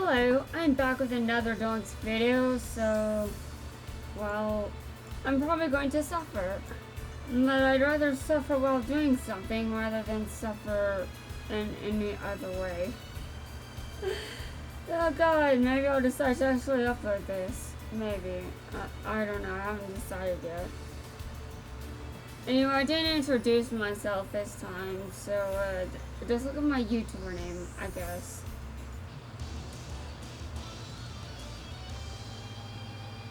Hello, I'm back with another Duels video, so, well, I'm probably going to suffer. But I'd rather suffer while doing something rather than suffer in any other way. Oh god, maybe I'll decide to actually upload this. Maybe. I don't know, I haven't decided yet. Anyway, I didn't introduce myself this time, so just look at my YouTuber name, I guess.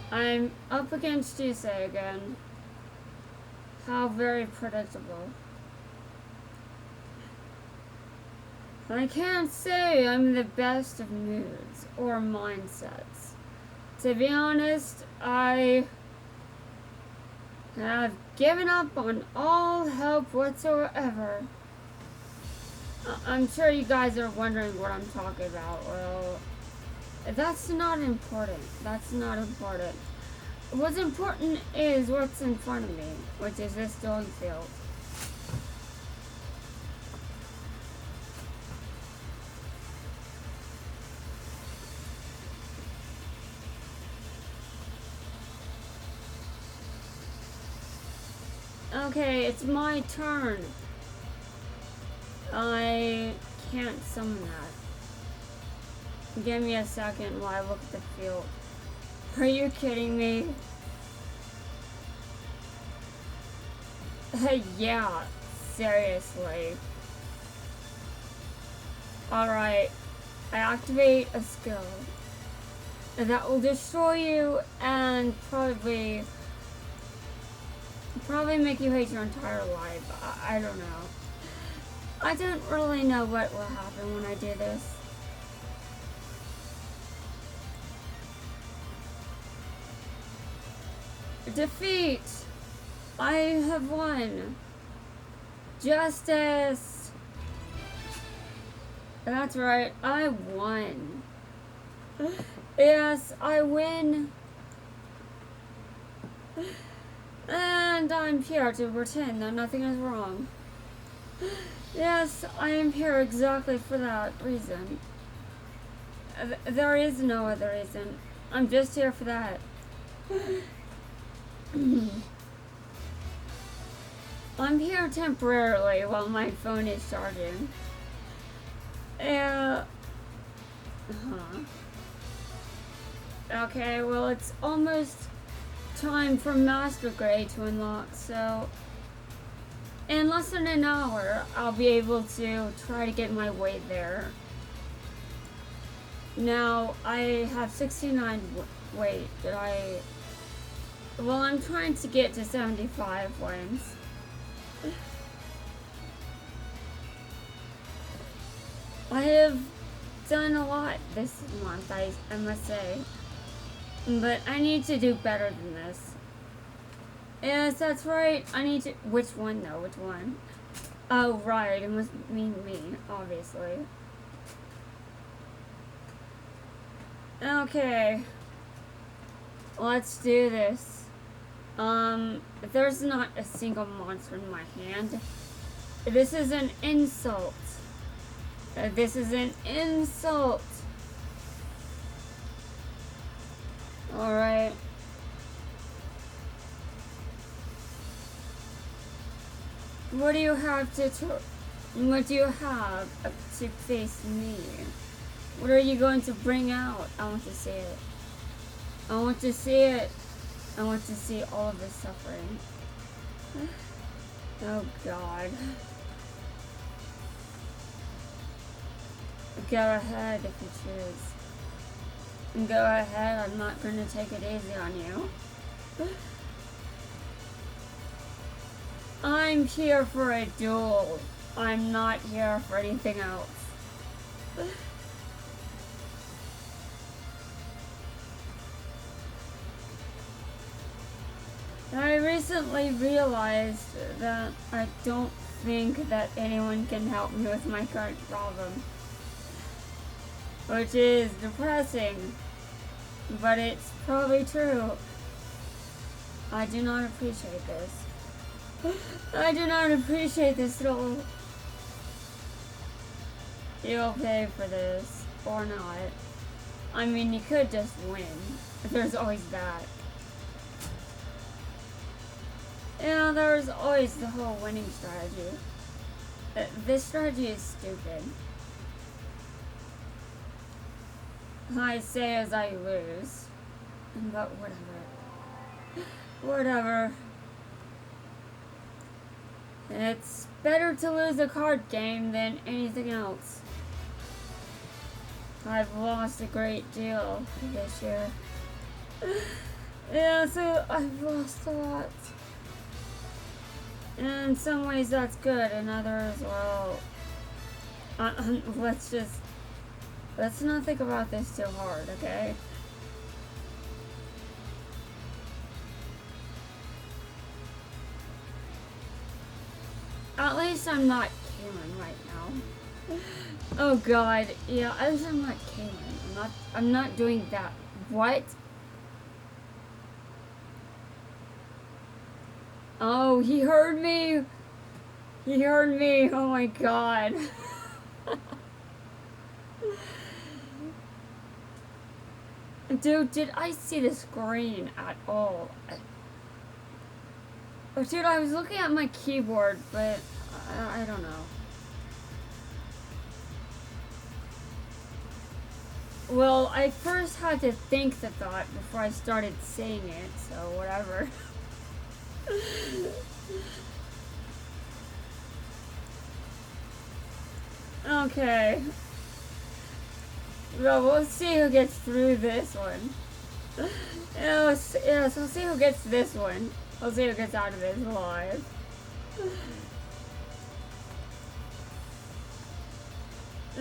I'm up against Tuesday again. How very predictable. I can't say I'm in the best of moods or mindsets. To be honest, I have given up on all help whatsoever. I'm sure you guys are wondering what I'm talking about. Well, that's not important. That's not important. What's important is what's in front of me, which is this dueling field. Okay, it's my turn. I can't summon that. Give me a second while I look at the field. Are you kidding me? Yeah, seriously. Alright, I activate a skill. That will destroy you and probably make you hate your entire life. I don't know. I don't really know what will happen when I do this. Defeat! I have won. Justice! That's right, I won. Yes, I win. And I'm here to pretend that nothing is wrong. Yes, I am here exactly for that reason. There is no other reason. I'm just here for that. I'm here temporarily while my phone is charging. Okay, well, it's almost time for Master Grade to unlock, so in less than an hour, I'll be able to try to get my way there. Now, I have 69 weight. Well, I'm trying to get to 75 wins. I have done a lot this month, I must say. But I need to do better than this. Yes, that's right. I need to... Which one, though? Which one? Oh, right. It must mean me, obviously. Okay. Let's do this. There's not a single monster in my hand. This is an insult. This is an insult. Alright. What do you have to face me? What are you going to bring out? I want to see it. I want to see it. I want to see all of this suffering. Oh god. Go ahead if you choose. Go ahead, I'm not going to take it easy on you. I'm here for a duel. I'm not here for anything else. I recently realized that I don't think that anyone can help me with my current problem. Which is depressing. But it's probably true. I do not appreciate this. I do not appreciate this at all. You'll pay for this, or not. I mean, you could just win. There's always that. Yeah, there's always the whole winning strategy. This strategy is stupid. I say as I lose. But whatever. Whatever. It's better to lose a card game than anything else. I've lost a great deal this year. Yeah, so I've lost a lot. And in some ways that's good, in others, well, let's not think about this too hard, okay? At least I'm not Kaylin right now. Oh god, yeah, at least I'm not Kaylin. I'm not doing that. What? Oh, he heard me! He heard me! Oh my god. Dude, did I see the screen at all? Oh, dude, I was looking at my keyboard, but I don't know. Well, I first had to think the thought before I started saying it, so whatever. Okay. Well, we'll see who gets through this one. Yes, we'll see who gets this one. We'll see who gets out of this alive.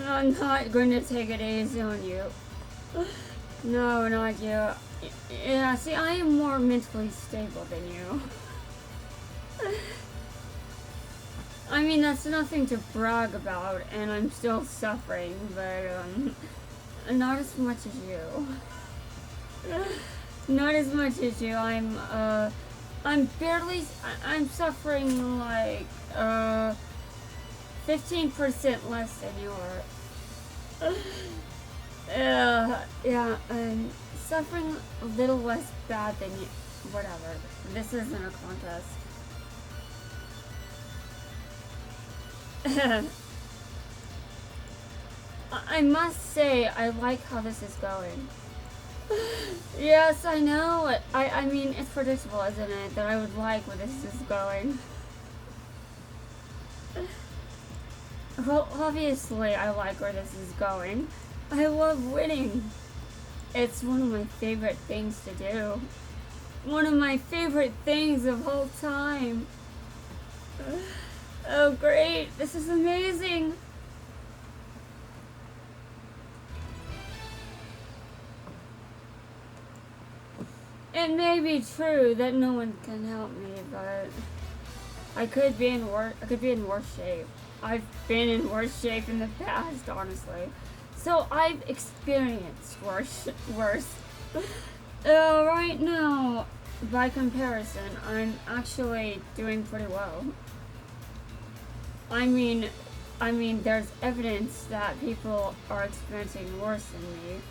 I'm not going to take it easy on you. No, not you. Yeah, see, I am more mentally stable than you. I mean, that's nothing to brag about, and I'm still suffering, but, not as much as you. Not as much as you. I'm suffering like, 15% less than you are. Yeah, I'm suffering a little less bad than you. Whatever. This isn't a contest. I must say, I like how this is going. Yes, I know. I mean, it's predictable, isn't it, that I would like where this is going. Well, obviously, I like where this is going. I love winning. It's one of my favorite things to do. One of my favorite things of all time. Oh, great. This is amazing. It may be true that no one can help me, but I could be in worse shape. I've been in worse shape in the past, honestly. So I've experienced worse. Right now, by comparison, I'm actually doing pretty well. I mean, there's evidence that people are experiencing worse than me.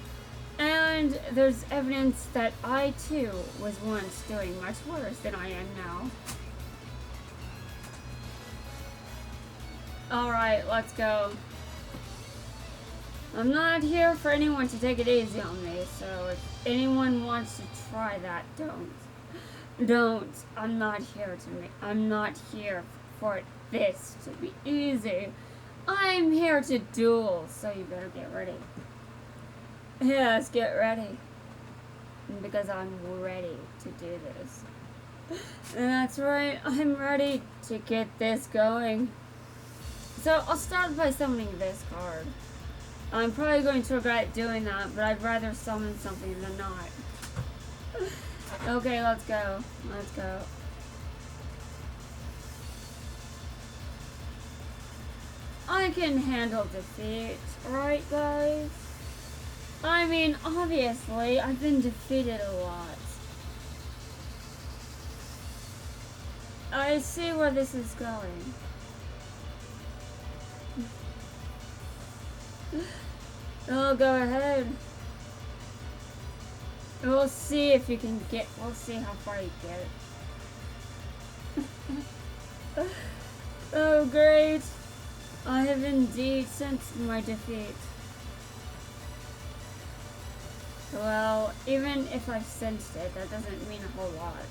And there's evidence that I, too, was once doing much worse than I am now. Alright, let's go. I'm not here for anyone to take it easy on me, so if anyone wants to try that, don't. I'm not here for this to be easy. I'm here to duel, so you better get ready. Yes, get ready. Because I'm ready to do this. And that's right, I'm ready to get this going. So I'll start by summoning this card. I'm probably going to regret doing that, but I'd rather summon something than not. Okay, let's go. Let's go. I can handle defeat, right guys? I mean, obviously, I've been defeated a lot. I see where this is going. Oh, go ahead. We'll see if you can get. We'll see how far you get. Oh, great! I have indeed sensed my defeat. Well, even if I've sensed it, that doesn't mean a whole lot.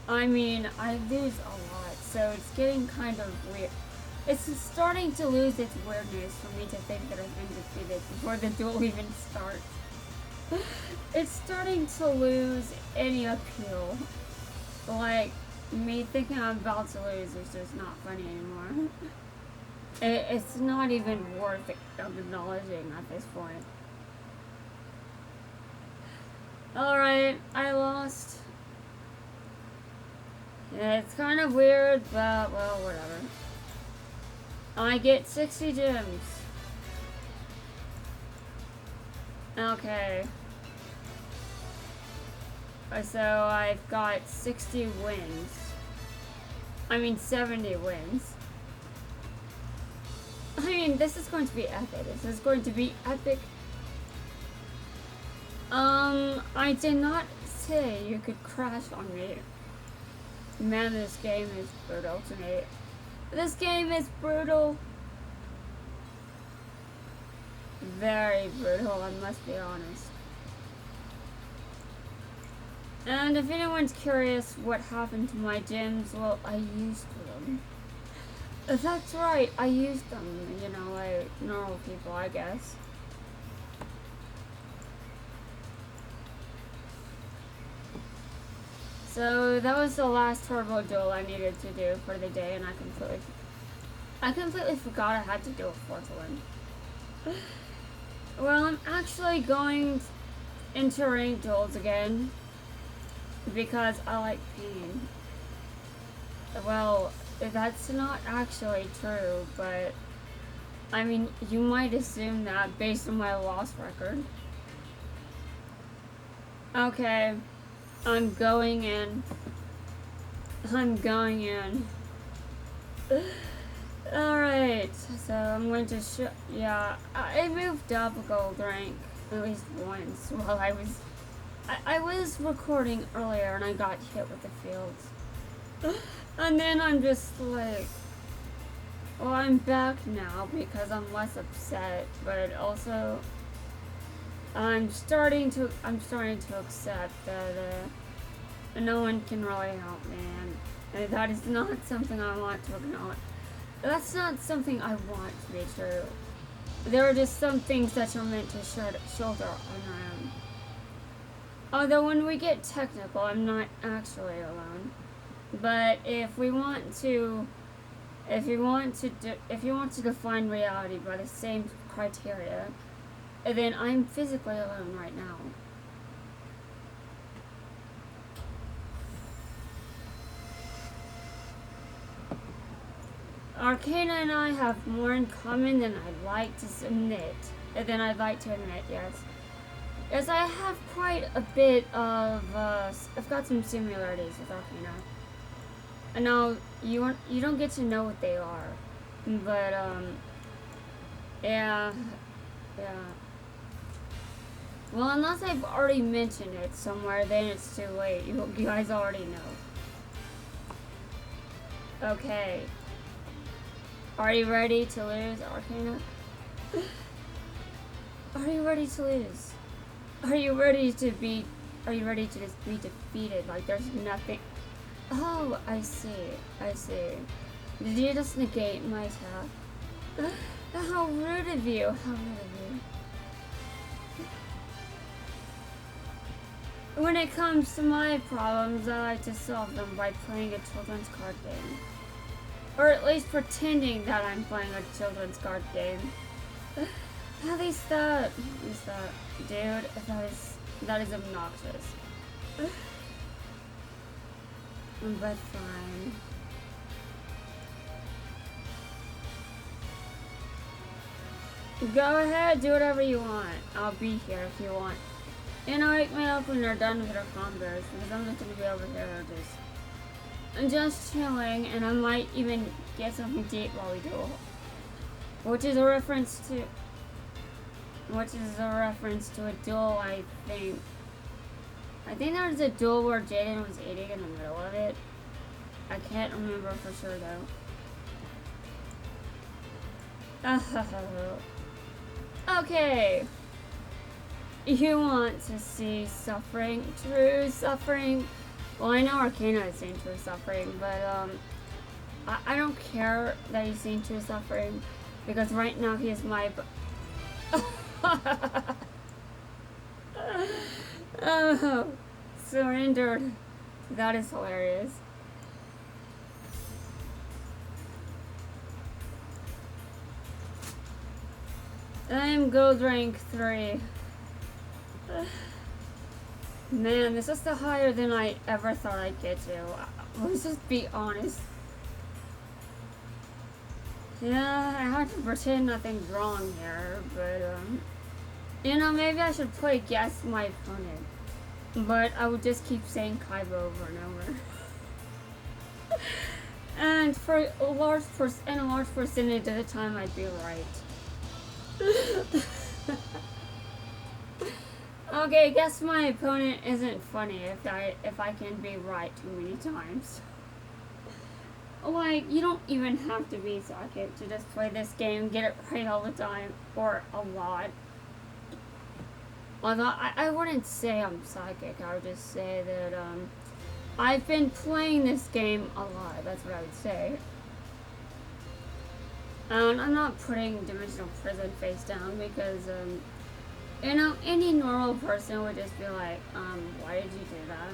I mean, I lose a lot, so it's getting kind of weird. It's starting to lose its weirdness for me to think that I've been defeated before the duel even starts. It's starting to lose any appeal. Like, me thinking I'm about to lose is just not funny anymore. It's not even worth acknowledging at this point. Alright, I lost. Yeah, it's kind of weird, but, well, whatever. I get 60 gems. Okay. So I've got 60 wins. I mean 70 wins. I mean, this is going to be epic. This is going to be epic. I did not say you could crash on me. Man, this game is brutal to me. This game is brutal. Very brutal, I must be honest. And if anyone's curious what happened to my gems, well, I used them. That's right, I used them, you know, like normal people, I guess. So that was the last turbo duel I needed to do for the day, and I completely forgot I had to do a fourth one. Well, I'm actually going into ranked duels again because I like pain. Well, that's not actually true, but I mean, you might assume that based on my loss record. Okay. I'm going in. Alright, so I'm going to show. Yeah, I moved up a gold rank at least once while I was recording earlier and I got hit with the fields. And then I'm just like, well, I'm back now because I'm less upset, but also I'm starting to accept that no one can really help me, and that is not something I want to acknowledge. That's not something I want to be true. There are just some things that you're meant to shoulder on your own. Although when we get technical, I'm not actually alone. But if you want to define reality by the same criteria, then I'm physically alone right now. Arcana and I have more in common than I'd like to admit. Yes. Yes, I have quite a bit of, I've got some similarities with Arcana. I know you don't get to know what they are, but, yeah. Well, unless I've already mentioned it somewhere, then it's too late. You guys already know. Okay. Are you ready to lose, Arcana? Are you ready to lose? Are you ready to just be defeated like there's nothing? Oh, I see. Did you just negate my attack? How rude of you. When it comes to my problems, I like to solve them by playing a children's card game. Or at least pretending that I'm playing a children's card game. At least that, dude, that is obnoxious. But fine. Go ahead, do whatever you want. I'll be here if you want. You know, wake me up when you're done with your combos, because I'm just gonna be over here just chilling, and I might even get something to eat while we duel. Which is a reference to a duel, I think, I think there was a duel where Jaden was eating in the middle of it. I can't remember for sure though. Okay. You want to see suffering, true suffering? Well, I know Arcana has seen true suffering, but I don't care that he's seen true suffering because right now he is my. Oh, surrendered. That is hilarious. I'm gold rank 3. Man, this is the higher than I ever thought I'd get to. Let's just be honest. Yeah, I have to pretend nothing's wrong here, but you know, maybe I should play guess my opponent. But I would just keep saying Kaiba over and over. And for a large percentage of the time I'd be right. Okay, guess my opponent isn't funny if I can be right too many times. Like, you don't even have to be psychic to just play this game and get it right all the time, or a lot. Although, I wouldn't say I'm psychic, I would just say that, I've been playing this game a lot, that's what I would say. And I'm not putting Dimensional Prison face down because, you know, any normal person would just be like, why did you do that?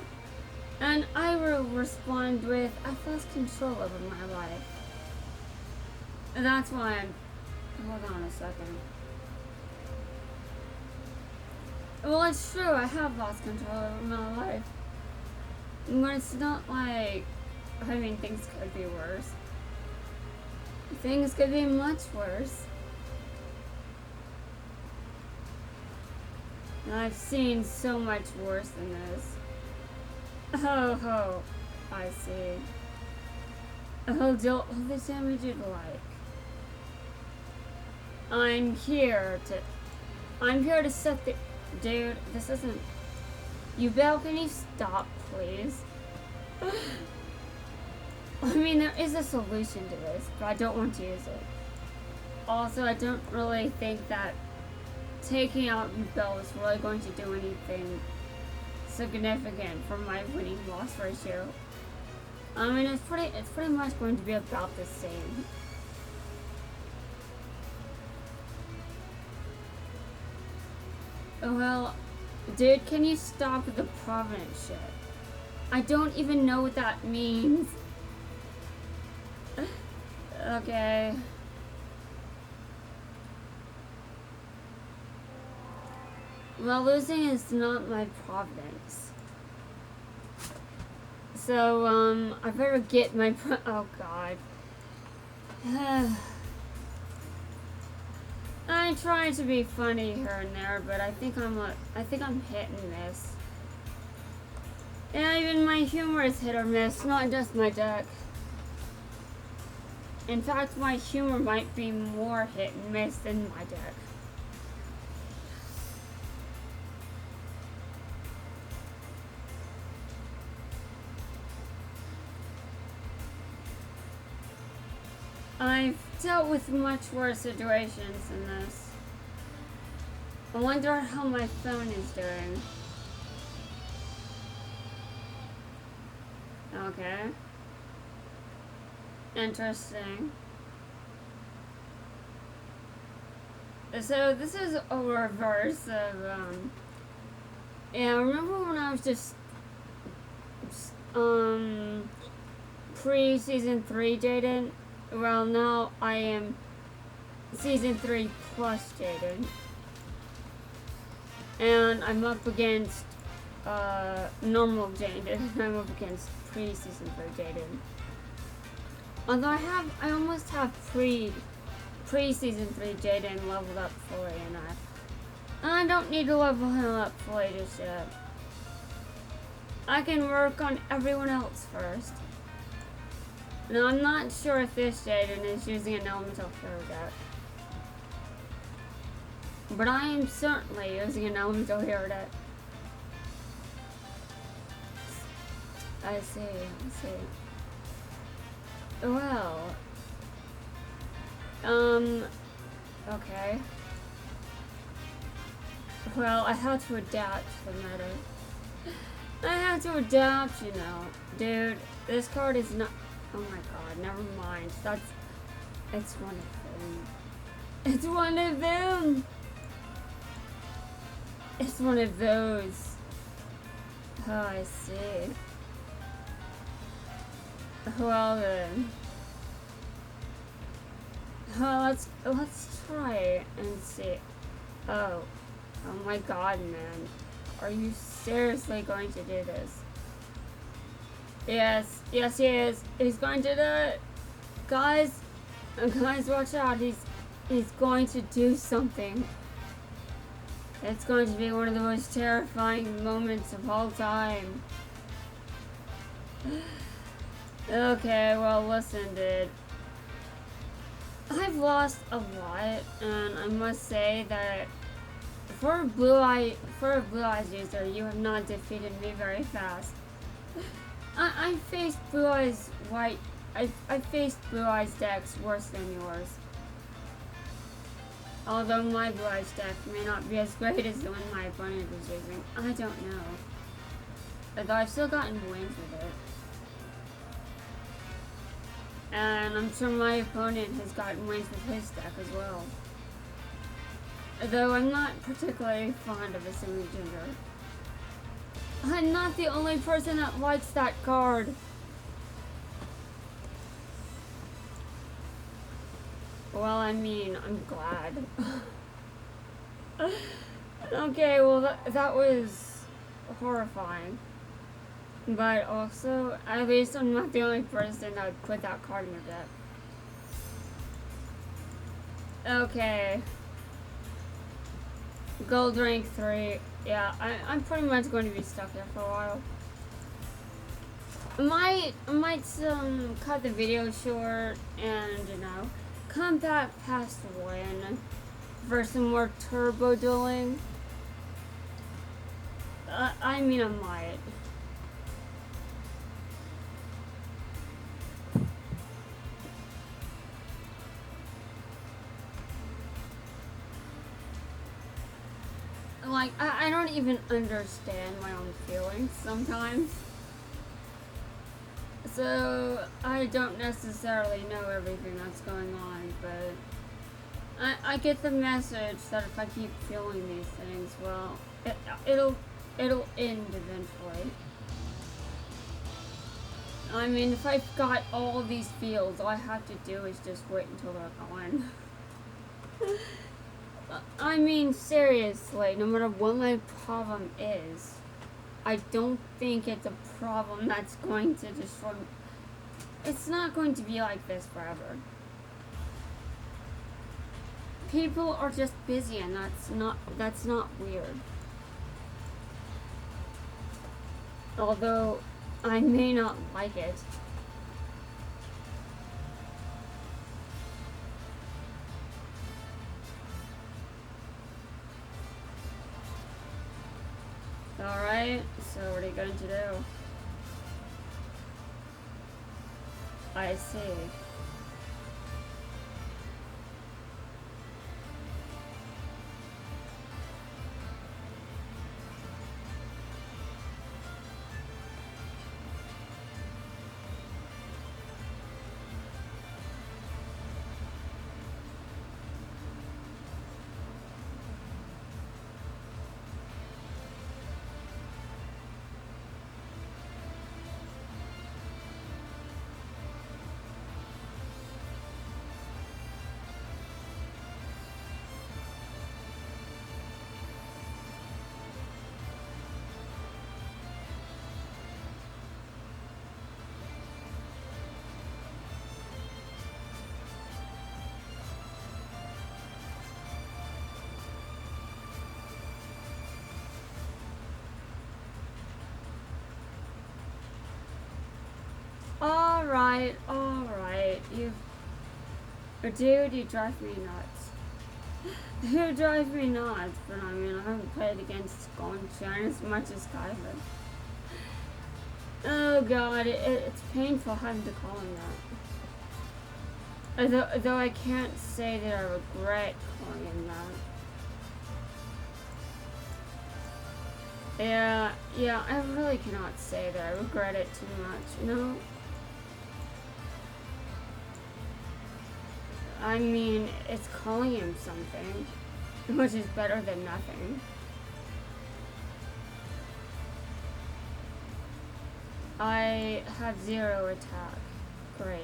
And I will respond with, I've lost control over my life. And that's why I'm, hold on a second. Well, it's true, I have lost control over my life. But it's not like, I mean, things could be worse. Things could be much worse. And I've seen so much worse than this. Oh, I see. Oh, deal all the damage you'd like. I'm here to set the... Dude, this isn't... Yubel, can you stop, please? I mean, there is a solution to this, but I don't want to use it. Also, I don't really think that taking out Yubel is really going to do anything significant for my winning-loss ratio. I mean, it's pretty much going to be about the same. Well, dude, can you stop the Providence shit? I don't even know what that means. Okay. Well, losing is not my providence. So, I better get my oh god. I try to be funny here and there, but I think I'm hit and miss. Yeah, even my humor is hit or miss, not just my deck. In fact, my humor might be more hit and miss than my deck. I've dealt with much worse situations than this. I wonder how my phone is doing. Okay. Interesting. So this is a reverse of, yeah, remember when I was just pre-season 3 Jaden? Well, now I am season 3 plus Jaden. And I'm up against, normal Jaden. I'm up against pre-season 3 Jaden. Although I almost have pre-season 3 Jaden leveled up fully enough. I don't need to level him up fully just yet. I can work on everyone else first. Now, I'm not sure if this Jaden is using an elemental hero deck. But I am certainly using an elemental hero deck. I see, I see. Well, okay. Well, I had to adapt for the matter. I had to adapt, you know. Dude, this card is not... Oh my god, never mind. It's one of them. It's one of them! It's one of those. Oh, I see. Well then. Let's try and see. Oh my god, man. Are you seriously going to do this? Yes, he is. He's going to do it. Guys, watch out. He's going to do something. It's going to be one of the most terrifying moments of all time. Okay, well, listen, dude. I've lost a lot, and I must say that for a Blue Eyes user, you have not defeated me very fast. I faced Blue Eyes White. I faced Blue Eyes decks worse than yours. Although my Blue Eyes deck may not be as great as the one my opponent was using. I don't know. Although I've still gotten wins with it. And I'm sure my opponent has gotten wins with his deck as well. Though I'm not particularly fond of Assuming Ginger. I'm not the only person that likes that card. Well, I mean, I'm glad. Okay, well, that was horrifying. But also, at least I'm not the only person that would put that card in your deck. Okay. Gold rank 3. Yeah, I'm pretty much going to be stuck here for a while. I might cut the video short and, you know, come back past win for some more turbo dueling. I mean, I might. Like, I don't even understand my own feelings sometimes. So, I don't necessarily know everything that's going on, but I get the message that if I keep feeling these things, well, it'll end eventually. I mean, if I've got all these feels, all I have to do is just wait until they're gone. I mean, seriously, no matter what my problem is, I don't think it's a problem that's going to destroy me. It's not going to be like this forever. People are just busy, and that's not weird. Although, I may not like it. Alright, so what are you going to do? I see. Alright, dude, you drive me nuts. You drive me nuts, but I mean, I haven't played against Golden Shine as much as Kyler. Oh god, it's painful having to call him that. Though I can't say that I regret calling him that. Yeah, I really cannot say that I regret it too much, you know? I mean, it's calling him something, which is better than nothing. I have 0 attack. Great.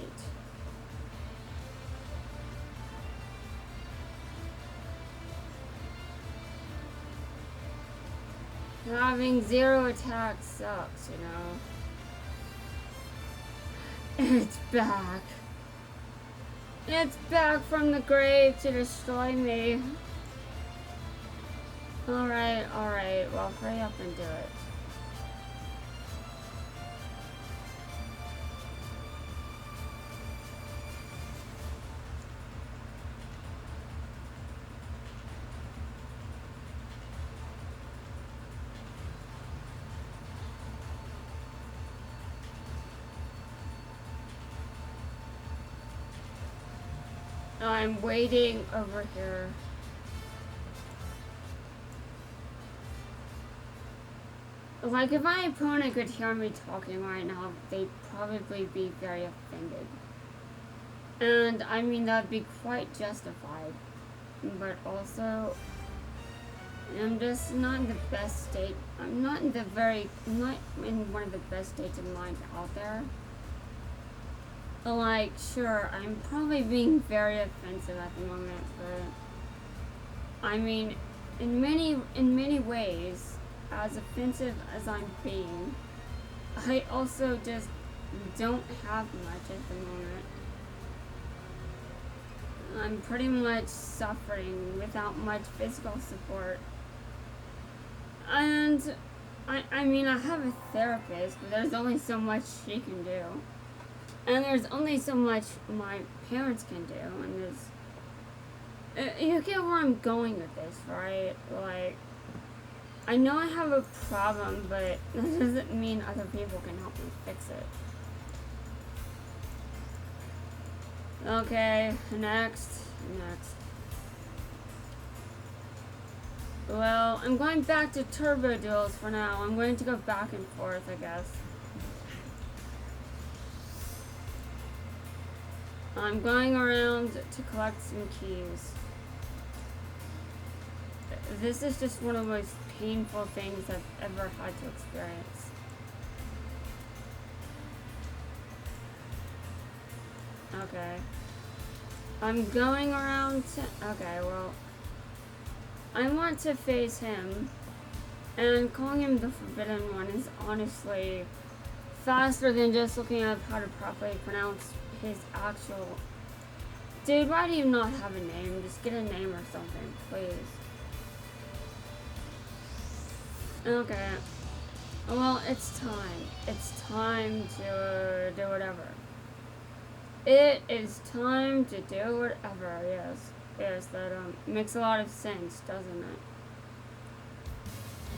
Having 0 attack sucks, you know? It's back. It's back from the grave to destroy me. Alright, well, hurry up and do it. I'm waiting over here. Like, if my opponent could hear me talking right now, they'd probably be very offended. And, I mean, that'd be quite justified. But also, I'm just not in the best state. I'm not in one of the best states of mind out there. Like, sure, I'm probably being very offensive at the moment, but I mean, in many ways, as offensive as I'm being, I also just don't have much at the moment. I'm pretty much suffering without much physical support. And I mean, I have a therapist, but there's only so much she can do. And there's only so much my parents can do, and there's... you get where I'm going with this, right? Like, I know I have a problem, but that doesn't mean other people can help me fix it. Okay, next. Well, I'm going back to Turbo Duels for now. I'm going to go back and forth, I guess. I'm going around to collect some keys. This is just one of the most painful things I've ever had to experience. Okay. I'm going around to... Okay, well... I want to face him. And calling him the Forbidden One is honestly faster than just looking up how to properly pronounce his actual... Dude, why do you not have a name? Just get a name or something, please. Okay. Well, it's time. It's time to do whatever. It is time to do whatever, yes. Yes, that makes a lot of sense, doesn't it?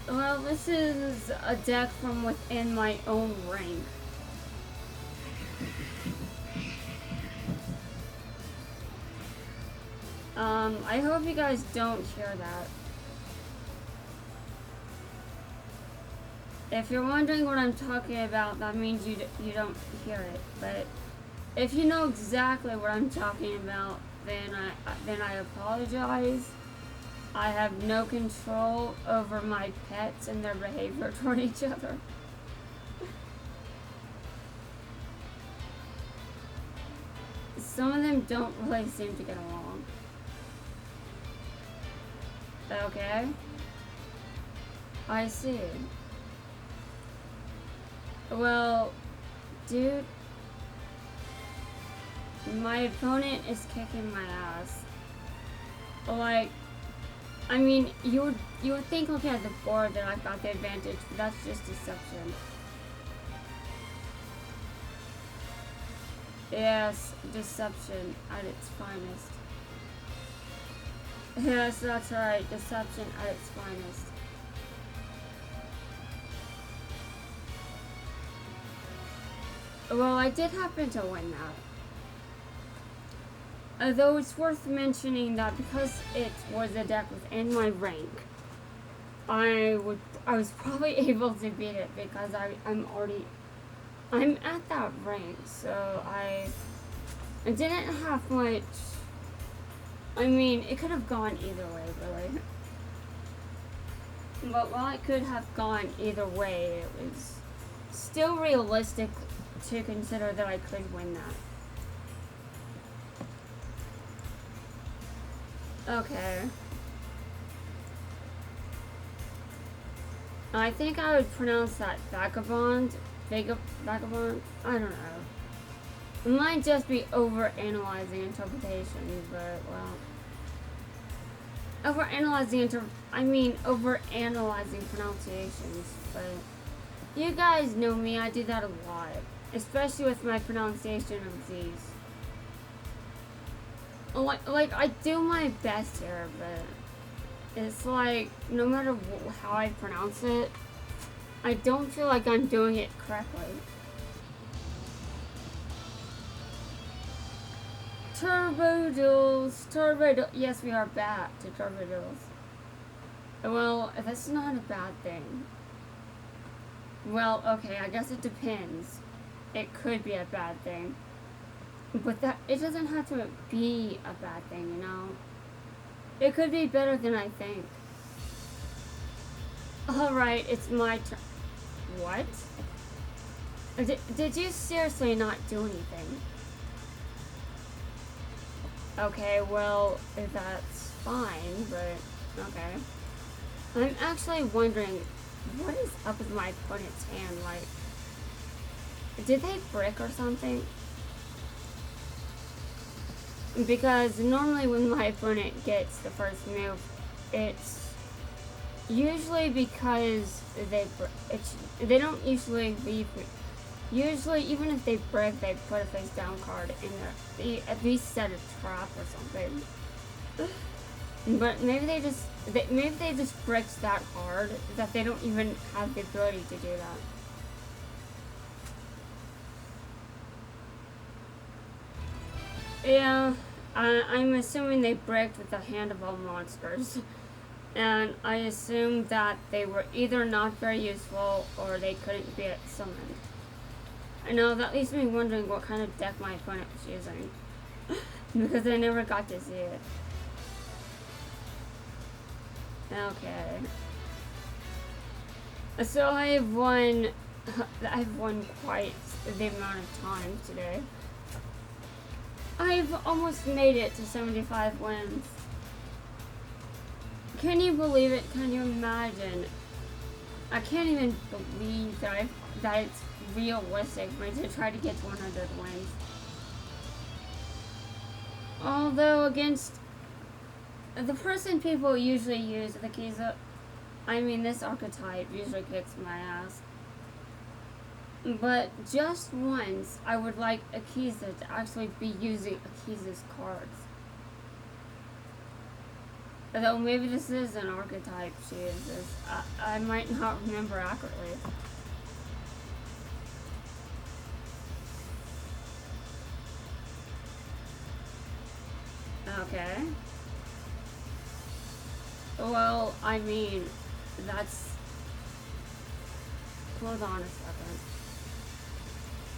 Well, this is a deck from within my own ring. I hope you guys don't hear that. If you're wondering what I'm talking about, that means you don't hear it. But if you know exactly what I'm talking about, then I apologize. I have no control over my pets and their behavior toward each other. Some of them don't really seem to get along. Okay. I see. Well, dude, my opponent is kicking my ass. Like, I mean, you would think looking at the board that I got the advantage, but that's just deception. Yes, deception at its finest. Yes, that's right, deception at its finest. Well, I did happen to win that. Although it's worth mentioning that because it was a deck within my rank, I was probably able to beat it because I'm at that rank, so I didn't have much. I mean, it could have gone either way, really. But while it could have gone either way, it was still realistic to consider that I could win that. Okay. I think I would pronounce that vagabond. Vagabond? I don't know. It might just be over-analyzing interpretation, but, well. Over-analyzing pronunciations, but you guys know me, I do that a lot. Especially with my pronunciation of these. Like I do my best here, but it's like, no matter how I pronounce it, I don't feel like I'm doing it correctly. Duels. Yes, we are back to Duels. Well, that's not a bad thing. Well, okay, I guess it depends. It could be a bad thing. But it doesn't have to be a bad thing, you know? It could be better than I think. Alright, it's my turn. What? Did you seriously not do anything? Okay, well, that's fine, but okay. I'm actually wondering, what is up with my opponent's hand? Like, did they brick or something? Because normally when my opponent gets the first move, it's usually because they don't usually leave. Usually, even if they brick, they put a face down card in there. They at least set a trap or something. But maybe they just bricked that hard that they don't even have the ability to do that. Yeah, I'm assuming they bricked with the hand of all monsters. And I assume that they were either not very useful or they couldn't be summoned. I know, that leaves me wondering what kind of deck my opponent was using. Because I never got to see it. Okay. So I've won quite the amount of time today. I've almost made it to 75 wins. Can you believe it? Can you imagine? I can't even believe that it's realistic for me to try to get to 100 wins. Although against the person people usually use, the Kiza, I mean this archetype usually kicks my ass. But just once, I would like Akiza to actually be using Akiza's cards. Though maybe this is an archetype she uses. I might not remember accurately. Okay. Well, I mean, that's... Hold on a second.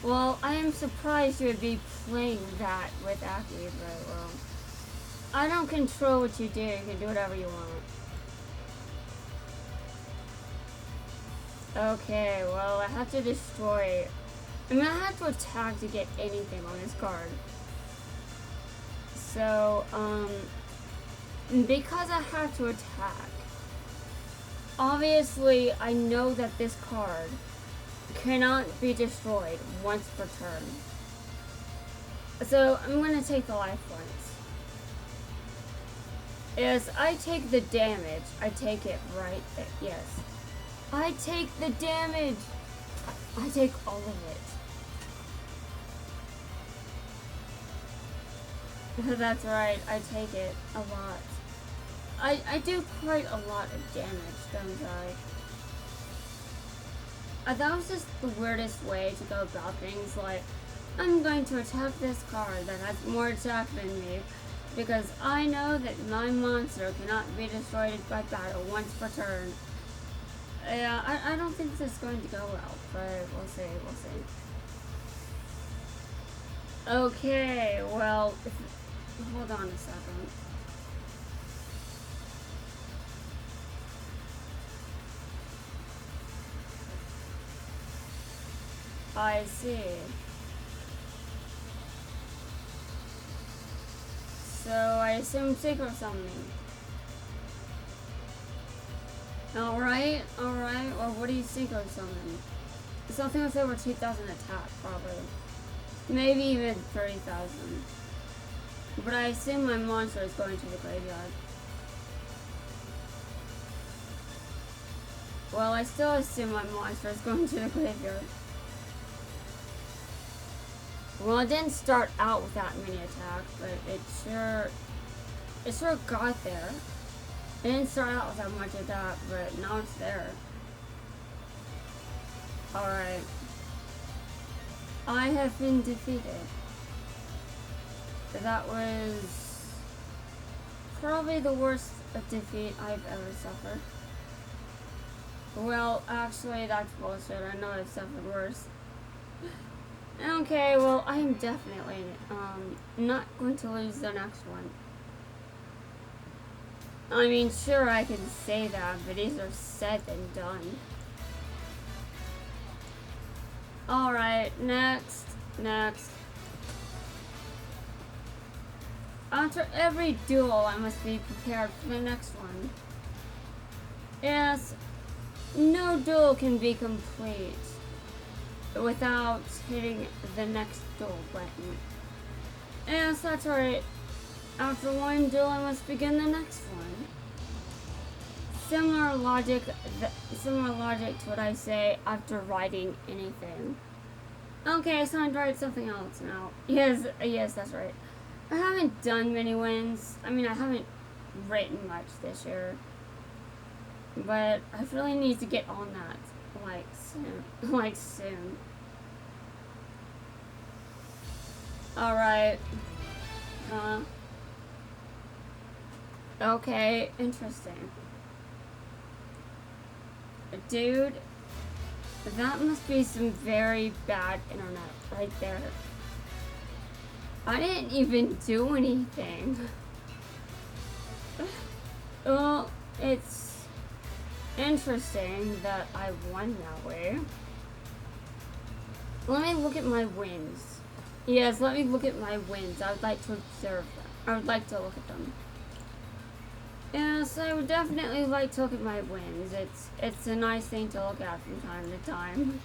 Well, I am surprised you would be playing that with Aki, but, well... I don't control what you do. You can do whatever you want. Okay, well, I have to destroy... I mean, I have to attack to get anything on this card. So, because I have to attack, obviously, I know that this card cannot be destroyed once per turn. So, I'm going to take the life points. As I take the damage, I take it right there. Yes. I take the damage. I take all of it. That's right, I take it a lot. I do quite a lot of damage, don't That was just the weirdest way to go about things. Like, I'm going to attack this card that has more attack than me, because I know that my monster cannot be destroyed by battle once per turn. Yeah, I don't think this is going to go well, but we'll see, we'll see. Okay, well, hold on a second. I see. So I assume secret summoning. Alright, alright. Well, what do you secret summon? Something with over 2,000 attack, probably. Maybe even 30,000. But I assume my monster is going to the graveyard. Well, I still assume my monster is going to the graveyard. Well, it didn't start out with that many attack, but it sure got there. It didn't start out with that much attack, but now it's there. Alright. I have been defeated. That was probably the worst defeat I've ever suffered. Well, actually, that's bullshit. I know I've suffered worse. Okay, well, I'm definitely not going to lose the next one. I mean, sure, I can say that, but easier said than done. Alright, next. After every duel, I must be prepared for the next one. Yes, no duel can be complete without hitting the next duel button. Yes, that's right. After one duel, I must begin the next one. Similar logic to what I say after writing anything. Okay, so I'm writing something else now. Yes, that's right. I haven't done many wins. I mean, I haven't written much this year. But I really need to get on that. Like soon. Alright. Okay, interesting. Dude, that must be some very bad internet right there. I didn't even do anything. Well, it's interesting that I won that way. Let me look at my wins. Yes, let me look at my wins. I would like to observe them. I would like to look at them. Yes, I would definitely like to look at my wins. It's a nice thing to look at from time to time.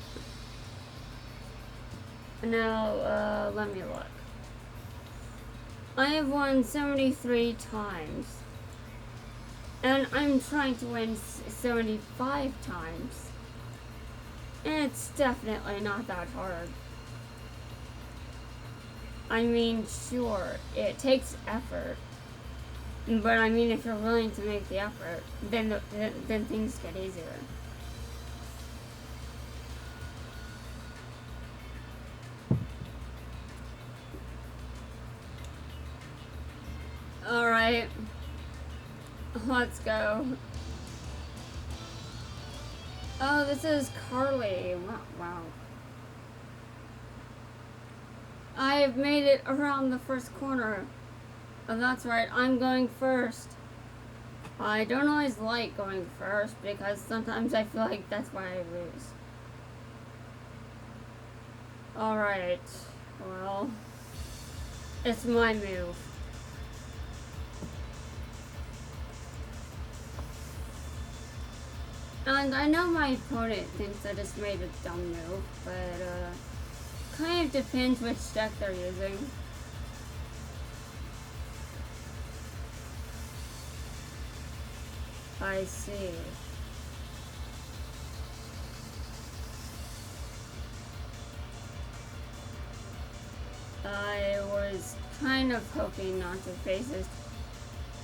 Now, let me look. I have won 73 times. And I'm trying to win 75 times. It's definitely not that hard. I mean, sure, it takes effort. But I mean, if you're willing to make the effort, then things get easier. Alright. Let's go. Oh, this is Carly. Wow. I have made it around the first corner. Oh, that's right, I'm going first. I don't always like going first because sometimes I feel like that's why I lose. Alright, well, it's my move. And I know my opponent thinks I just made a dumb move, but kind of depends which deck they're using. I see. I was kind of hoping not to face this.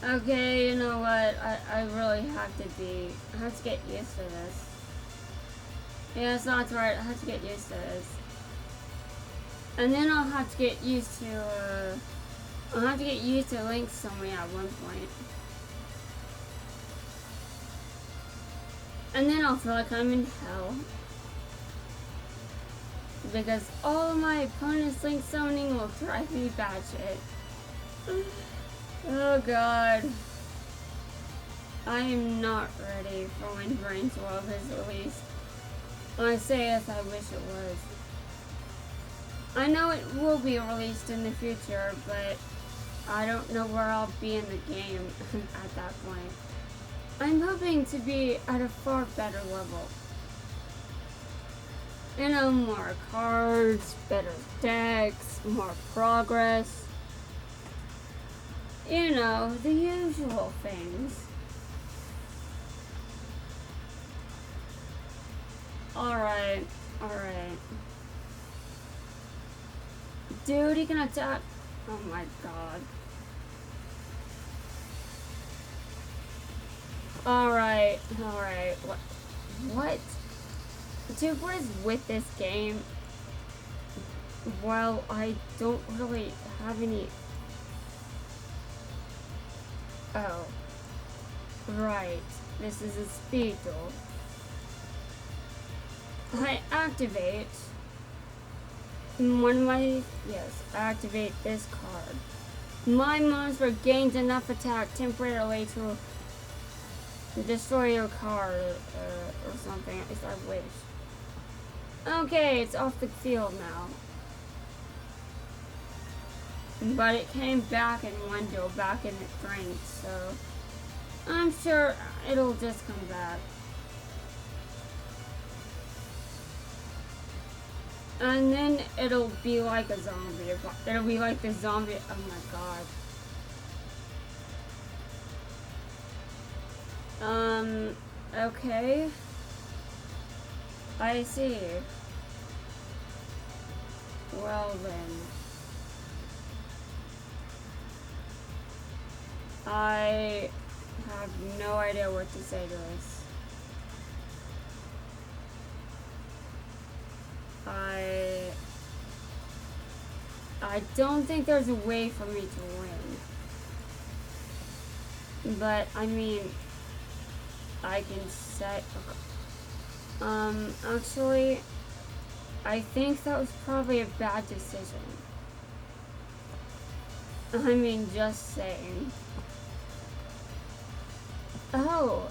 Okay, you know what? I really have to get used to this. Yes, that's right. I have to get used to this. And then I'll have to get used to, I'll have to get used to Link summoning at one point. And then I'll feel like I'm in hell. Because all of my opponent's Link summoning will drive me batshit. Oh god. I am not ready for when Brain's World is released. I say as I wish it was. I know it will be released in the future, but I don't know where I'll be in the game at that point. I'm hoping to be at a far better level. You know, more cards, better decks, more progress. You know, the usual things. Alright, alright. Dude, he can attack. Oh my god. Alright, alright. What? Dude, what is with this game? Well, I don't really have any... Oh. Right. This is a speed duel. I activate one of my... Yes, activate this card. My monster gains enough attack temporarily to destroy your card or something. At least I wish. Okay, it's off the field now. But it came back in one duel, back in its range, so I'm sure it'll just come back. And then it'll be like a zombie. It'll be like the zombie. Oh my god. Okay. I see. Well then. I have no idea what to say to this. I don't think there's a way for me to win. But, I mean, I can set... actually, I think that was probably a bad decision. I mean, just saying. Oh,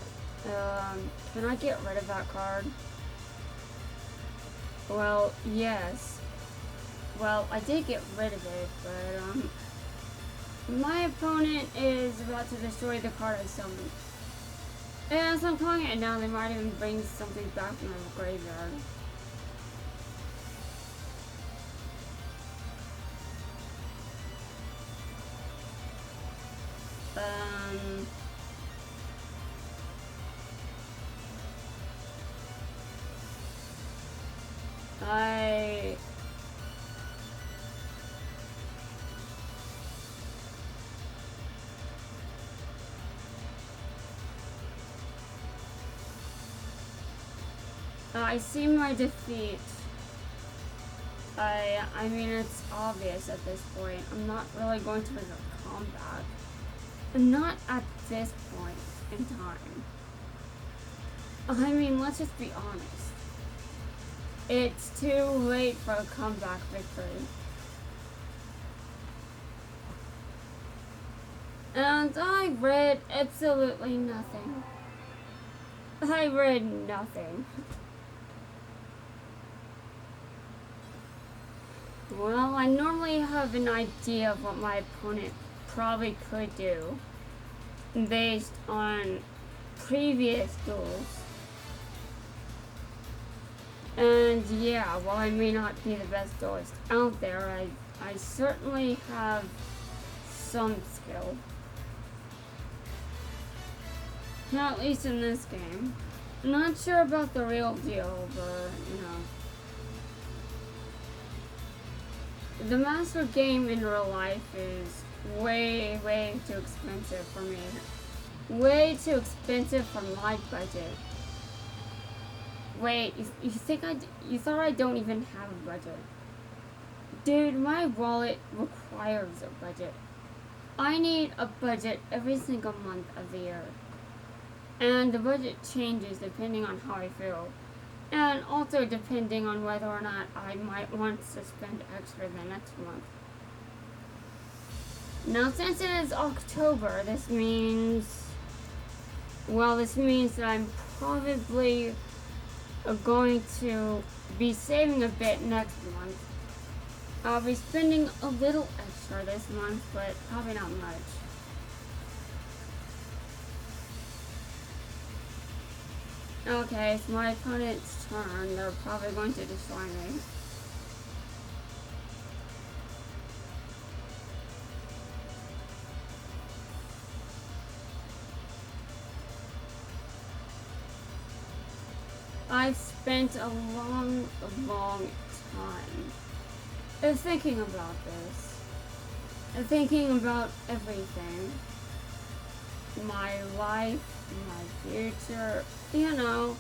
can I get rid of that card? Well, yes. Well, I did get rid of it, but, my opponent is about to destroy the card I summoned. And as I'm calling it now, they might even bring something back from the graveyard. I see my defeat. I mean, it's obvious at this point. I'm not really going to make a comeback. Not at this point in time. I mean, let's just be honest. It's too late for a comeback victory. And I read absolutely nothing. I read nothing. Well, I normally have an idea of what my opponent probably could do based on previous duels. And yeah, while I may not be the best duelist out there, I certainly have some skill. At least in this game. I'm not sure about the real deal, but, you know. The master game in real life is way, way too expensive for me. Way too expensive for my budget. Wait, you thought I don't even have a budget. Dude, my wallet requires a budget. I need a budget every single month of the year. And the budget changes depending on how I feel. And also depending on whether or not I might want to spend extra the next month. Now, since it is October, this means that I'm probably going to be saving a bit next month. I'll be spending a little extra this month, but probably not much. Okay, it's my opponent's turn. They're probably going to destroy me. I've spent a long time thinking about this. Thinking about everything. My life, my future, you know,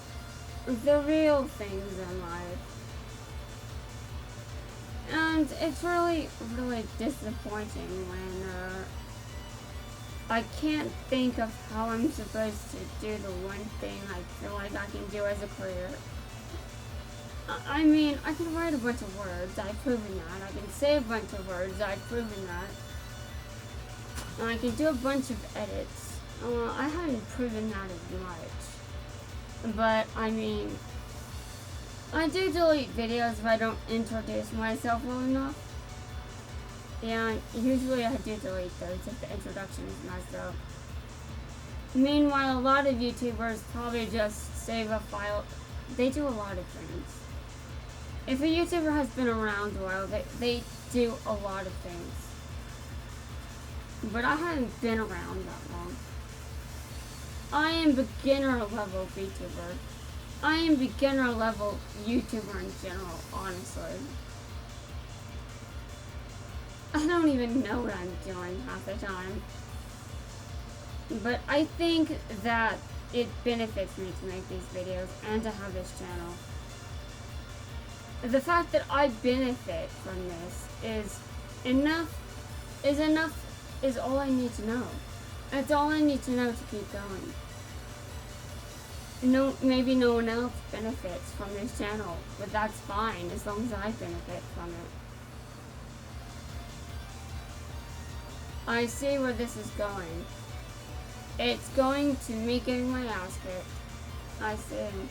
the real things in life. And it's really disappointing when I can't think of how I'm supposed to do the one thing I feel like I can do as a career. I mean, I can write a bunch of words, I've proven that. I can say a bunch of words, I've proven that. And I can do a bunch of edits. I haven't proven that as much. But, I mean, I do delete videos if I don't introduce myself well enough. And usually I do delete those if the introduction is messed up. Meanwhile, a lot of YouTubers probably just save a file. They do a lot of things. If a YouTuber has been around a while, they do a lot of things. But I haven't been around that long. I am beginner level VTuber. I am beginner level YouTuber in general, honestly. I don't even know what I'm doing half the time. But I think that it benefits me to make these videos and to have this channel. The fact that I benefit from this is all I need to know. That's all I need to know to keep going. No, maybe no one else benefits from this channel, but that's fine as long as I benefit from it. I see where this is going. It's going to me getting my ass kicked. I see.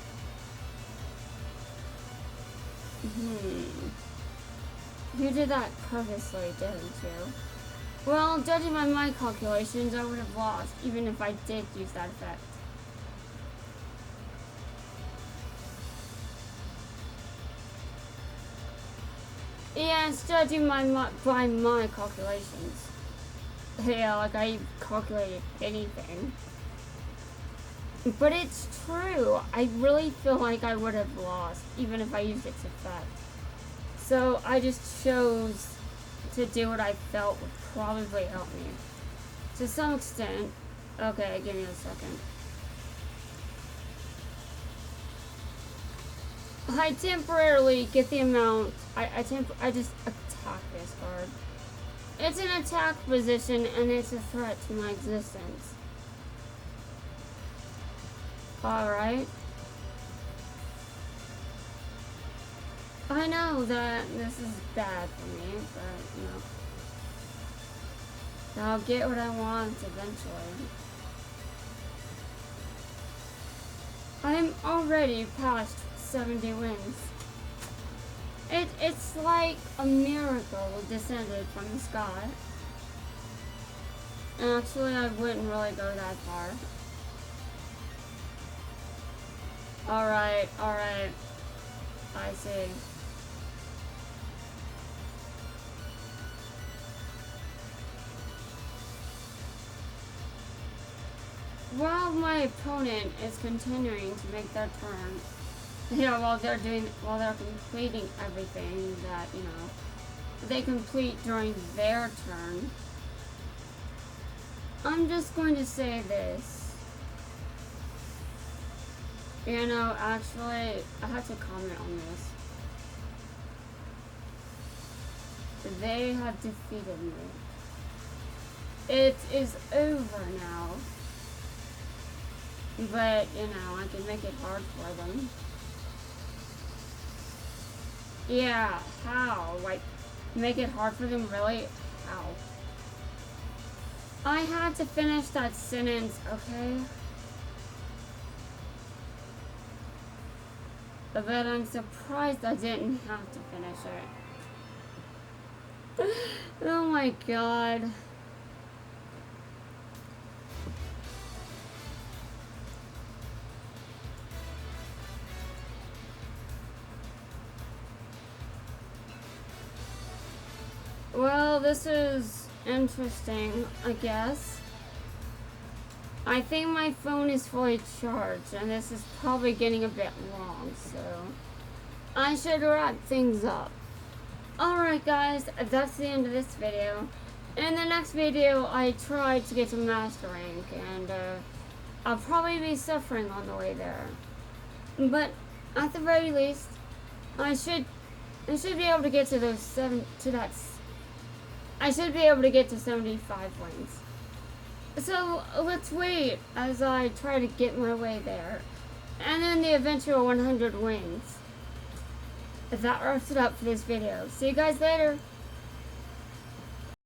You did that purposely, didn't you? Well, judging by my calculations, I would have lost, even if I did use that effect. Yes, judging by my calculations. Yeah, like I calculated anything. But it's true. I really feel like I would have lost, even if I used its effect. So I just chose to do what I felt would probably help me. To some extent. Okay, give me a second. I temporarily get the amount. I just attack this card. It's an attack position and it's a threat to my existence. Alright. I know that this is bad for me, but you know. I'll get what I want eventually. I'm already past 70 wins. It's like a miracle descended from the sky. Actually, I wouldn't really go that far. Alright. I see. While my opponent is continuing to make their turn, you know, while they're completing everything that, you know, they complete during their turn, I'm just going to say this. You know, actually, I have to comment on this. They have defeated me. It is over now. But, you know, I can make it hard for them. Yeah, how? Like, make it hard for them, really? How? I had to finish that sentence, okay? But I'm surprised I didn't have to finish it. Oh my god. Well, this is interesting, I guess. I think my phone is fully charged, and this is probably getting a bit long, so I should wrap things up. Alright guys, that's the end of this video. In the next video, I tried to get to Master Rank, and I'll probably be suffering on the way there. But at the very least, I should be able to get to those I should be able to get to 75 wins. So let's wait as I try to get my way there. And then the eventual 100 wins. That wraps it up for this video. See you guys later.